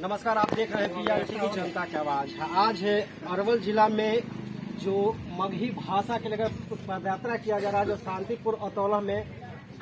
नमस्कार, आप देख रहे हैं PRTV की जनता की आवाज। आज है अरवल जिला में जो मगही भाषा के लेकर पदयात्रा किया जा रहा है, जो शांतिपुर अतौला में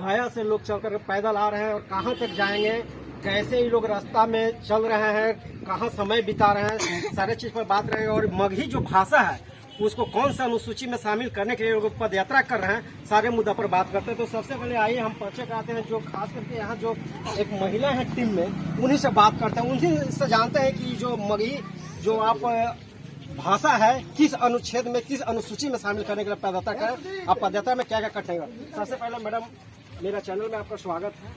गया से लोग चलकर पैदल आ रहे हैं और कहां तक जाएंगे, कैसे ये लोग रास्ता में चल रहे हैं, कहां समय बिता रहे हैं, सारे चीज पर बात रहेंगे। और मगही जो भाषा है उसको कौन सा अनुसूची में शामिल करने के लिए लोग पद यात्रा कर रहे हैं, सारे मुद्दा पर बात करते हैं। तो सबसे पहले आइए हम परिचय कराते हैं, जो खास करके यहाँ जो एक महिला है टीम में, उन्हीं से बात करते हैं, उन्हीं से जानते हैं कि जो मगही जो आप भाषा है किस अनुच्छेद में, किस अनुसूची में शामिल करने के लिए पदयात्रा करें, आप पदयात्रा में क्या क्या करते हैं। सबसे पहले मैडम, मेरा चैनल में आपका स्वागत है।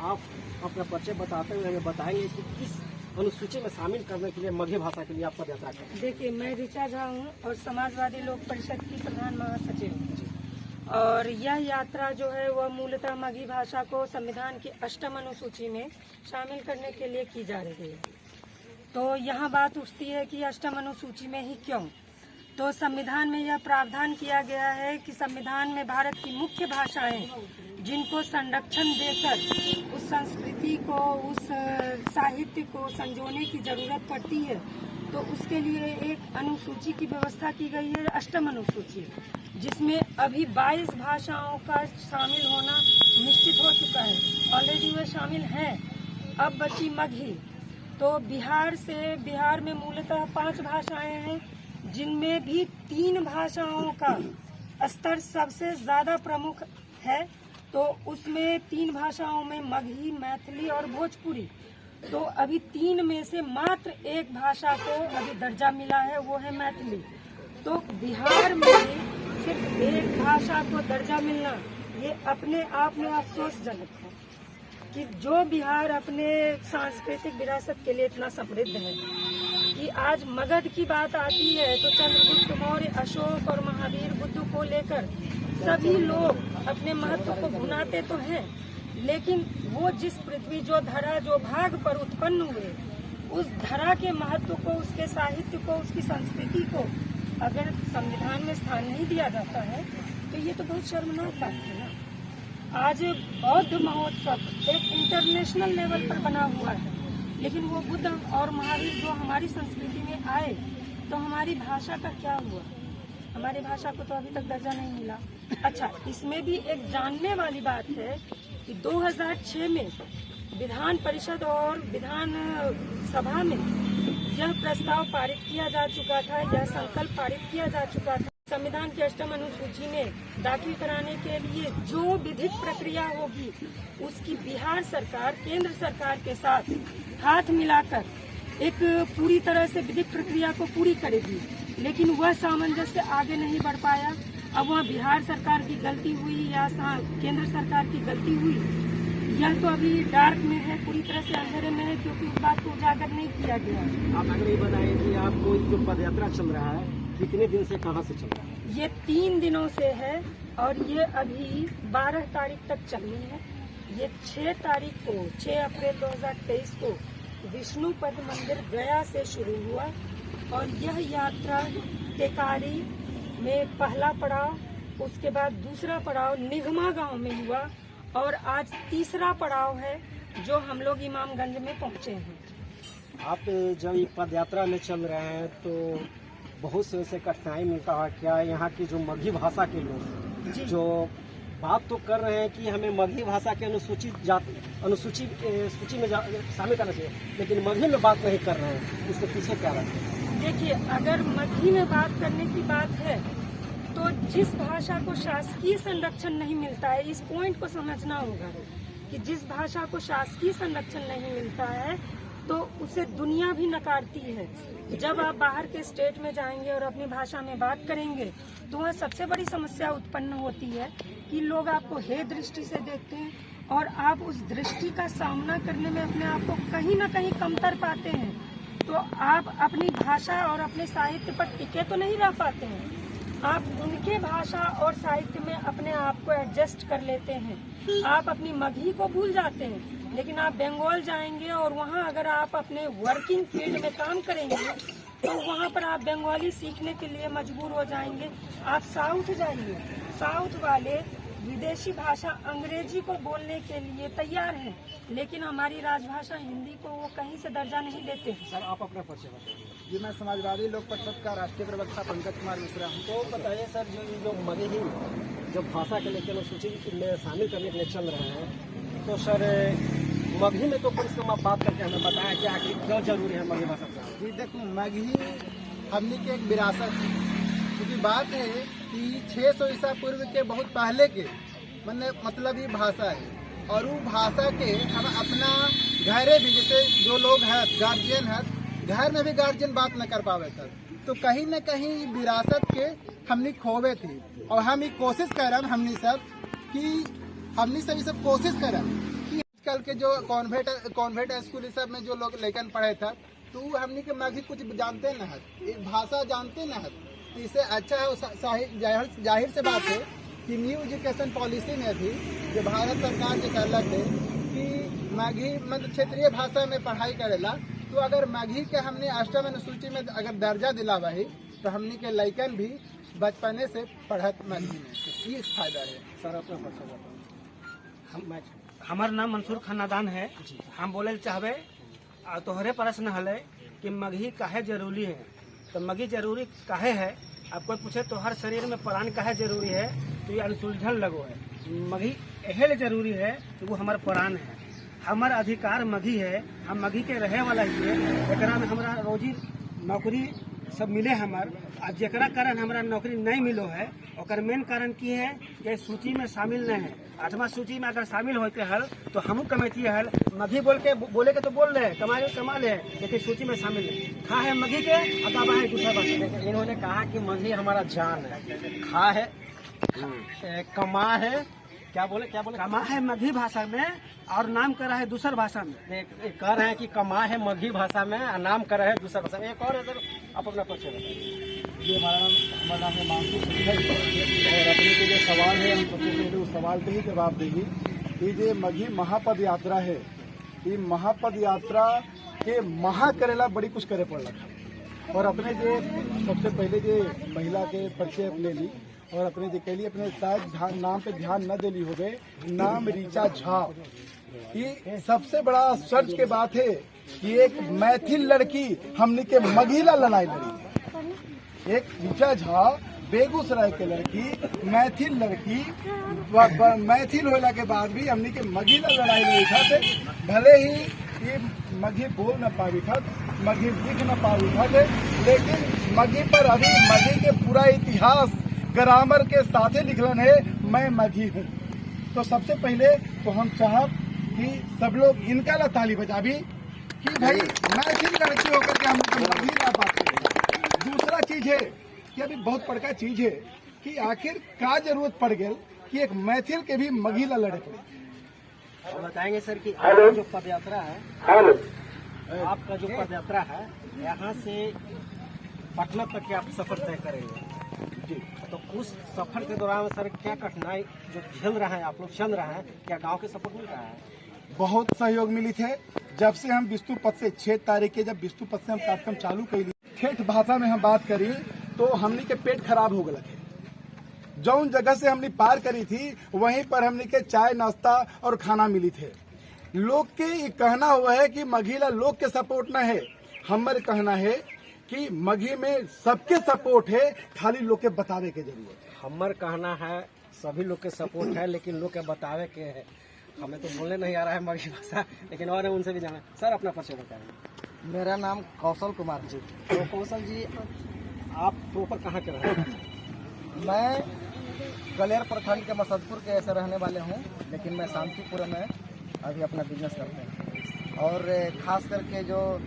आप अपना परिचय बताते हुए हमें बताएंगे कि किस अनुसूची में शामिल करने के लिए मगही भाषा के लिए आप पदयात्रा करें। देखिए, मैं ऋचा झा हूँ और समाजवादी लोक परिषद की प्रधान महासचिव हूँ। और यह यात्रा जो है वह मूलतः मगही भाषा को संविधान की 8वीं अनुसूची में शामिल करने के लिए की जा रही है। तो यहाँ बात उठती है कि 8वीं अनुसूची में ही क्यों। तो संविधान में यह प्रावधान किया गया है कि संविधान में भारत की मुख्य भाषाएं जिनको संरक्षण देकर उस संस्कृति को, उस साहित्य को संजोने की जरूरत पड़ती है, तो उसके लिए एक अनुसूची की व्यवस्था की गई है, 8वीं अनुसूची, जिसमें अभी 22 भाषाओं का शामिल होना निश्चित हो चुका है। ऑलरेडी वे शामिल हैं। अब बची मगही। तो बिहार में मूलतः 5 भाषाएं हैं, जिनमें भी 3 भाषाओं का स्तर सबसे ज्यादा प्रमुख है। तो उसमें 3 भाषाओं में मगही, मैथिली और भोजपुरी। तो अभी 3 में से मात्र एक भाषा को अभी दर्जा मिला है, वो है मैथिली। तो बिहार में सिर्फ एक भाषा को दर्जा मिलना ये अपने आप में अफसोसजनक है कि जो बिहार अपने सांस्कृतिक विरासत के लिए इतना समृद्ध है कि आज मगध की बात आती है तो चंद्रगुप्त मौर्य, अशोक और महावीर बुद्ध को लेकर सभी लोग अपने महत्व को भुनाते तो हैं, लेकिन वो जिस पृथ्वी, जो धरा, जो भाग पर उत्पन्न हुए, उस धरा के महत्व को, उसके साहित्य को, उसकी संस्कृति को अगर संविधान में स्थान नहीं दिया जाता है तो ये तो बहुत शर्मनाक बात है ना। आज बौद्ध महोत्सव एक इंटरनेशनल लेवल पर बना हुआ है, लेकिन वो बुद्ध और महावीर जो हमारी संस्कृति में आए, तो हमारी भाषा का क्या हुआ? हमारी भाषा को तो अभी तक दर्जा नहीं मिला। अच्छा, इसमें भी एक जानने वाली बात है कि 2006 में विधान परिषद और विधान सभा में यह प्रस्ताव पारित किया जा चुका था, यह संकल्प पारित किया जा चुका था। संविधान की 8वीं अनुसूची में दाखिल कराने के लिए जो विधिक प्रक्रिया होगी, उसकी बिहार सरकार केंद्र सरकार के साथ हाथ मिलाकर एक पूरी तरह से विधिक प्रक्रिया को पूरी करेगी, लेकिन वह सामंजस्य आगे नहीं बढ़ पाया। अब वहाँ बिहार सरकार की गलती हुई या केंद्र सरकार की गलती हुई, यह तो अभी डार्क में है, पूरी तरह से अंधेरे में है, क्योंकि उस बात को उजागर नहीं किया गया। आप अगर ये बताएं कि आपको जो पदयात्रा चल रहा है कितने दिन से, कहाँ से चल रहा है? ये 3 दिनों से है और ये अभी 12 तारीख तक चलनी है। ये 6 तारीख को, 6 अप्रैल 2023 को विष्णुपद मंदिर गया से शुरू हुआ और यह यात्रा टेकारी में पहला पड़ाव, उसके बाद दूसरा पड़ाव निगमा गांव में हुआ और आज तीसरा पड़ाव है जो हम लोग इमामगंज में पहुंचे हैं। आप जब ये पद यात्रा में चल रहे हैं तो बहुत से ऐसे कठिनाई मिलता है क्या? यहाँ की जो मगही भाषा के लोग जो बात तो कर रहे हैं कि हमें मगही भाषा के सूची में शामिल करना चाहिए, लेकिन मगही में बात नहीं कर रहे हैं, इसके पीछे क्या रहता है? देखिए, अगर मगही में बात करने की बात है तो जिस भाषा को शासकीय संरक्षण नहीं मिलता है, इस पॉइंट को समझना होगा कि जिस भाषा को शासकीय संरक्षण नहीं मिलता है तो उसे दुनिया भी नकारती है। जब आप बाहर के स्टेट में जाएंगे और अपनी भाषा में बात करेंगे तो वह सबसे बड़ी समस्या उत्पन्न होती है कि लोग आपको हे दृष्टि से देखते हैं और आप उस दृष्टि का सामना करने में अपने आप को कहीं न कहीं कमतर पाते हैं। तो आप अपनी भाषा और अपने साहित्य पर टिके तो नहीं रह पाते हैं, आप उनके भाषा और साहित्य में अपने आप को एडजस्ट कर लेते हैं। आप अपनी मगही को भूल जाते हैं, लेकिन आप बंगाल जाएंगे और वहाँ अगर आप अपने वर्किंग फील्ड में काम करेंगे तो वहाँ पर आप बंगाली सीखने के लिए मजबूर हो जाएंगे। आप साउथ जाइए, साउथ वाले विदेशी भाषा अंग्रेजी को बोलने के लिए तैयार हैं, लेकिन हमारी राजभाषा हिंदी को वो कहीं से दर्जा नहीं देते हैं। सर आप अपना परिचय बताइए। जी, मैं समाजवादी लोक परिषद का राष्ट्रीय प्रवक्ता पंकज कुमार मिश्रा हूँ। तो बताइए सर, जो ये लोग मगही जो भाषा के लेकर अनुसूची में शामिल करने के लिए चल रहे हैं, तो सर मगही में तो कम से कम आप बात करके हमें बताएं कि आखिर क्यों जरूरी है मगही भाषा का। जी देखो, मगही हमने की एक विरासत है, क्योंकि बात है कि 600 ईसा पूर्व के बहुत पहले के मतलब ये भाषा है, और वो भाषा के हम अपना घरे भी, जैसे जो लोग हैं गार्जियन है, घर में भी गार्जियन बात न कर पावे थे, तो कहीं न कहीं विरासत के हमने खोवे थी। और हम ये कोशिश कर रहे हैं हमने सब कोशिश कर रहे हैं कि आजकल के जो कॉन्वेंट स्कूल सब में जो लोग लेकिन पढ़े थे, तो हमने के मगही कुछ जानते न है, एक भाषा जानते न है, तो इससे अच्छा है। जाहिर से बात है कि न्यू एजुकेशन पॉलिसी में भी जो भारत सरकार जो कहलक है कि मगही मतलब क्षेत्रीय भाषा में पढ़ाई करेला, तो अगर मगही के हमने अष्टम अनुसूची में अगर दर्जा दिलावा है, तो हमने के लइकन भी बचपने से पढ़त मगही में, तो ये फायदा है। सर अपना परिचय बताइए। हमार नाम मंसूर खानादान है। हम बोले चाहबे तोहरे प्रश्न हले कि मगही काहे जरूरी है। तो मगही जरूरी काहे है, आप कोई पूछे तो हर शरीर में प्राण काहे जरूरी है, तो ये अनुसुलझन लगो है। मगही एहे जरूरी है कि वो हमार प्राण है, हमार अधिकार मगही है, हम मगही के रहे वाला ही है। एकरा में हमारा रोजी नौकरी सब मिले हमार, आज जरा कारण हमारा नौकरी नहीं मिलो है, और मेन कारण की है कि सूची में शामिल नहीं है। 8वां सूची में अगर शामिल होते हल तो हम कमेटी हल मगही बोले के तो बोल रहे कमा ले, लेकिन सूची में शामिल नहीं। खा है मगही के अदाबा है दूसरा बात। इन्होंने कहा कि मगही हमारा जान है, खा है कमा है, क्या बोले कमा है मगही भाषा में और नाम करा है दूसर भाषा में। कह रहे हैं कि कमा है मगही भाषा में और नाम कर रहे हैं दूसरा भाषा में। एक और है सर, आप अपना परिचय बताइए। ये हमारा नाम है मानसूर और अपने के जो सवाल है हम सबसे पहले उस सवाल पे ही जवाब देगी। ये जो मगही महापद यात्रा है, ये महापद यात्रा के महा करेला बड़ी कुछ करे पड़ रखा, और अपने जो सबसे पहले जो महिला के परिचय अपने ली, और अपने जो कहली अपने शायद नाम पे ध्यान न देली हो गए, नाम ऋचा झा। ये सबसे बड़ा आश्चर्य के बात है कि एक मैथिल लड़की हमने के मगहीला लड़ाई लड़ी। एक ऋचा झा बेगूसराय के लड़की, मैथिल लड़की, मैथिल होला के बाद भी हमने के मगहीला लड़ाई लड़ी था। भले ही ये मगही बोल न पावी था, मगही लिख न पावी था, लेकिन मगही पर अभी मगही के पूरा इतिहास ग्रामर के साथ ही लिखलन है, मैं मगही हूँ। तो सबसे पहले तो हम चाहब कि सब लोग इनका ला ताली बजाबी कि भाई मैथिल लड़की होकर के हम मगही ना बात करें। दूसरा चीज है कि अभी बहुत बड़का चीज है कि आखिर का जरूरत पड़ गई कि एक मैथिल के भी मगहीला लड़े पड़े। बताएंगे सर कि आपका जो पदयात्रा है, आपका जो पदयात्रा है यहाँ से पटना तक के आप सफर तय करेंगे जी, तो उस सफर के दौरान सर क्या कठिनाई जो झेल रहे हैं आप लोग, चल रहे हैं, क्या गांव के सपोर्ट मिल रहा है? बहुत सहयोग मिली थे। जब से हम विष्णु पथ से 6 तारीख के जब विष्णु पथ से हम कार्यक्रम चालू कैली, ठेठ भाषा में हम बात करी तो हमने के पेट खराब हो गया। जौन जगह से हमने पार करी थी वहीं पर हमने के चाय नाश्ता और खाना मिली थे। लोग के ये कहना हुआ है कि मगहीला लोग के सपोर्ट न है, हमारे कहना है कि मगही में सबके सपोर्ट है, खाली लोग के बतावे के जरूरत है। हमार कहना है सभी लोग के सपोर्ट है, लेकिन लोग के बतावे के है। हमें तो बोलने नहीं आ रहा है मगही भाषा, लेकिन और उनसे भी जाना। सर अपना परिचय बताएंगे। मेरा नाम कौशल कुमार जी। तो कौशल जी, आप प्रॉपर कहाँ के रहे? मैं गलेर प्रखंड के मसदपुर के ऐसे रहने वाले हूँ, लेकिन मैं शांतिपुर में अभी अपना बिजनेस करते हैं। और खास करके जो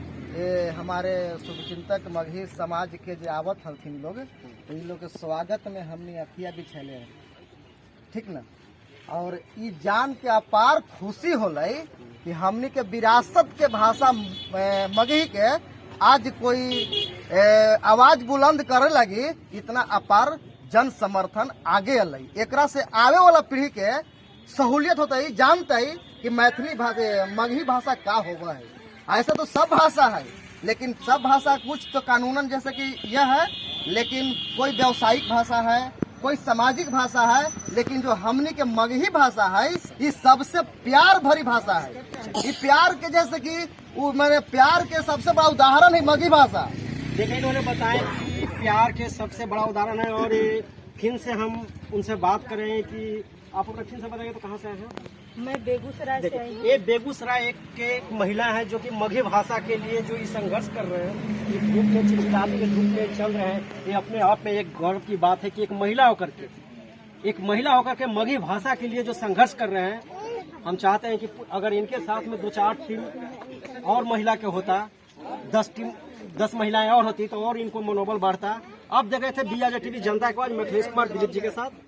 हमारे शुभचिंतक मगही समाज के जो आवत हलथिन लोग, तो इन लोग के स्वागत में हमने अखिया बिछैले हैं, ठीक ना। और ये जान के अपार खुशी होलई कि हमनी के विरासत के भाषा मगही के आज कोई आवाज बुलंद करे लगी, इतना अपार जन समर्थन आगे अलई। एकरा से आवे वाला पीढ़ी के सहूलियत होता है, जानता है कि मैथिली मगही भाषा का होगा है। ऐसा तो सब भाषा है, लेकिन सब भाषा कुछ तो कानूनन जैसे कि यह है, लेकिन कोई व्यावसायिक भाषा है, कोई सामाजिक भाषा है, लेकिन जो हमने के मगही भाषा है ये सबसे प्यार भरी भाषा है। ये प्यार के जैसे कि वो मैंने प्यार के सबसे बड़ा उदाहरण है मगही भाषा। देखिए इन्होंने बताया कि प्यार के सबसे बड़ा उदाहरण है। और फिर से हम उनसे बात करें कि आप अपना फिर से बताइए तो कहाँ से आए हैं? मैं बेगूसराय से आई हूँ। ये बेगूसराय के एक महिला है जो कि मगही भाषा के लिए जो ये संघर्ष कर रहे हैं, ये धूप में चिलचिलाते के धूप में चल रहे हैं। ये अपने आप में एक गौरव की बात है कि एक महिला होकर के मगही भाषा के लिए जो संघर्ष कर रहे हैं। हम चाहते हैं कि अगर इनके साथ में 2-4 टीम और महिला के होता, 10 महिलाएं और होती तो और इनको मनोबल बढ़ता। अब देख रहे थे BRJ टीवी जनता के आवाज में अखिलेश कुमार दिलीप जी के साथ।